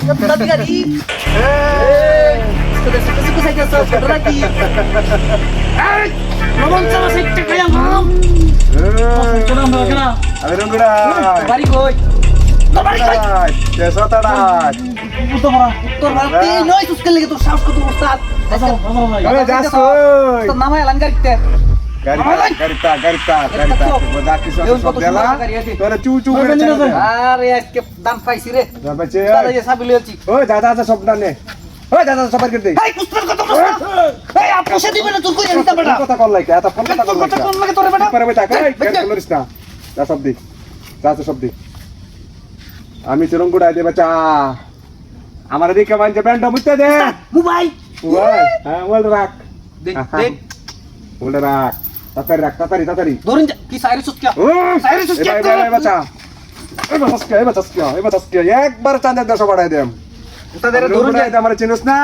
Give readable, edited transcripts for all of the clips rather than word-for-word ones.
Tadi kali. Sudah suka saja sudah lagi. Ngomong sama saya kayak ngomong. Kena. Ada nungguda. Bari koi. Bari koi. Jasa tadat. Tuh berarti no itu sekali lagi tuh saus ke tuh Ustaz. Ayo jasoy. Tuh namanya langgar kita. Garita. Bodaki sosok dela. Tora cucu bercanda. Are ke dan faisire. Sampai Ustaz cek. aja sambil lihat sih. Oh, दादा स्वप्न ने ओए दादा सबर कर दे Hai Ustaz kata Ustaz. Hei apa sih di mana tuh kau yang kita beda? কথা call লাগে এটা ফোন কথা কল লাগে Kata lagi tuh beda. পরে বেটা কই কেন করিস না যা সব দি যা তো সব দি আমি চিরঙ্গুড়া দে বাচ্চা আমার দিকে মানছে ব্যান্ড মুতে দে Mubai. ওই হ্যাঁ ওল রাখ Dek, dek. ওল রাখ তাড়াতাড়ি Dorong ki saya sus kya? ও Saya sus kya? বাচ্চা এবার চাসকে একবার চাঁদের দশ বাড়াই দেম Ustaz dari dorong দৌড়াই দে আমার চিনিস না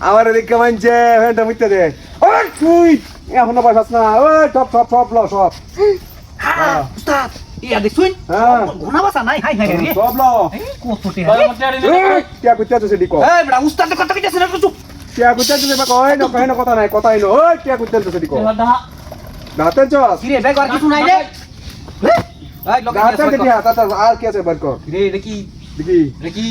আমার দিকে মানছে ব্যান্ড মুতে দে ওই তুই এখন বসাস না ওই টপ ল সব Ha, Ustaz. Iya dek suin. হ্যাঁ Guna bahasa naik hai hai hai. সব ল Kok tuh teh? টিয়া কুত্তা তো সেদিক Eh, beda Ustaz dekat dekat sana tuh. টিয়া কুত্তা তো সেবা কয় না কয় না কথা নাই কথাই ন ওই টিয়া কুত্তা তো সেদিক দাঁতের চস Kiri beg war kisu naik deh. Hai, lo kan দাঁতের টিয়া দাঁত আর কি আছে বার কর Kiri lagi. দেখি Lagi.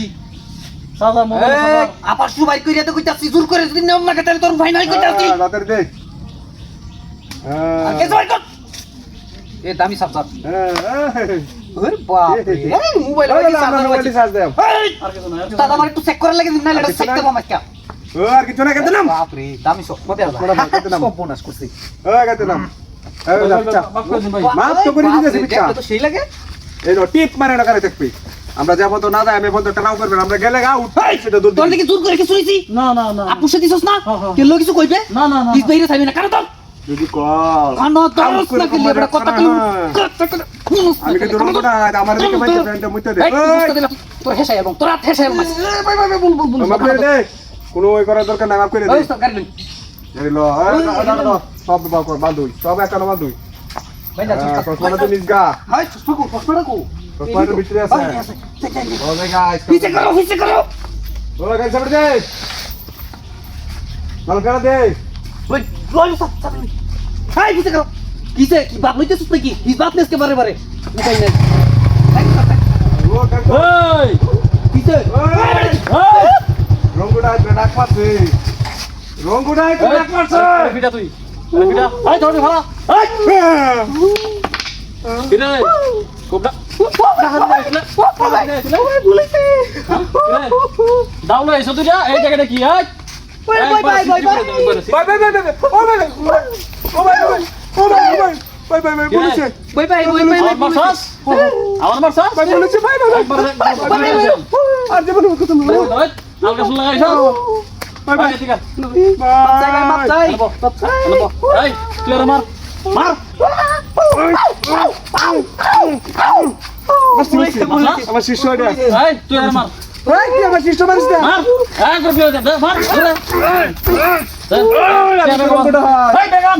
Eh, apa su baik kiri tuh kita sisur kiri sini nama kata turun final kita sih. দাঁতের দে Oke, so ikut. Eh, dami sap-sap. Ber bapak. Eh, mobile lagi আমরা mobile sana. Charge দেব Hei. Ustaz আমার একটু check করে লাগে না লেটা check দেব আমাকে। ও আর কিছু না কেন নাম বাপ রে, দামি সব মতে আছে। কোনটা কত নাম? সব বোনাস করছি। ও কেন নাম এই বাচ্চা মাপ তো করে দিতেছি বিচ্চা তো সেই লাগে। এই নো টিপ মারে না করে দেখবি আমরা যাব তো না যাই আমি বন্ধ টানাও করবেন আমরা গেলে গা উঠ সেটা দূর তোর দিকে জোর করে কি শুনেছি? না না না আপু সাথে দিছস না? হ্যাঁ, হ্যাঁ। কেলো কিছু কইবে? না, না, না। ইস বাইরে থাকবি না। কারণ তো যদি কল কানো দরস না কেলে বড় কথা কি? আমি কি দূর না আমার দিকে মাইতে ফ্রেন্ড মুইতে দে এই বুঝতে দিলাম। তোর হেসাই এবং তোর হাত হেসাই এবং ভাই ভাই বল মাপ করে দে কোনো ওই করার দরকার নাই মাপ করে দে ওই সব গাড়ি এই লো সব বান্ধুই সব একানো বান্ধুই ভাই যা চুপ সসমানা তো নিসগা হাই চুপ কো সসমানা ভিতরে আছে ও গাইস পিছে করো ও গাইস সামনে দে মাল করে দে ওই লই সব হাই পিছে করো কিসে কি বাপ লইতেছিস নাকি কি বাপ নেস কে বারে বারে বুঝাই না ও কাকু এই পিছে এই রঙ্গুডাই ডাক পাচ্ছে রঙ্গুডাই ডাক পাচ্ছে ফিটা তুই ফিটা এই ধরে ভাড়া এই ফিটা রে কোবটা দাউলা এসো তুই এই জায়গাটা কি এই বাই বলেছে আমার মারছাস বাই বলেছে বাই আর যেমন কথা বলো আলকা শুন লাগাইছ বাই বাই ঠিক আছে বাই এই তুই আর মার আমার শিষ্য এটা এই তুই আর মার এই কি আমার শিষ্য মারিস না মার এই করে ফেলে দে মার এই বেগান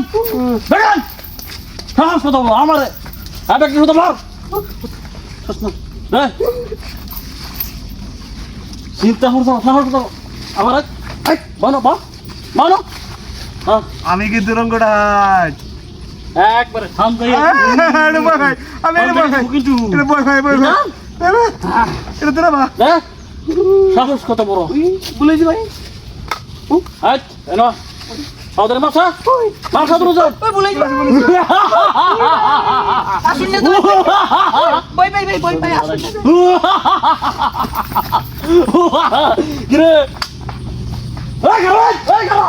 সাহস কত বড় আমারে আবে কি হতো মার চিন্তা করছো সাহস কত আমার বানো বানো হ্যাঁ আমি কিন্তু রঙ্গডাই একবারে শান্ত হয়ে এটা বয় ভাই আমি এটা বয় ভাই কিন্তু এটা বয় ভাই এটা তোরা বা দেখ সাহস কত বড় বলেছি ভাই আজ এনো আমাদের মাথা মাথা ধরে যাও ওই বলেছি আসুন না ভাই আসুন কিরে এই গাড়ি এই গাড়ি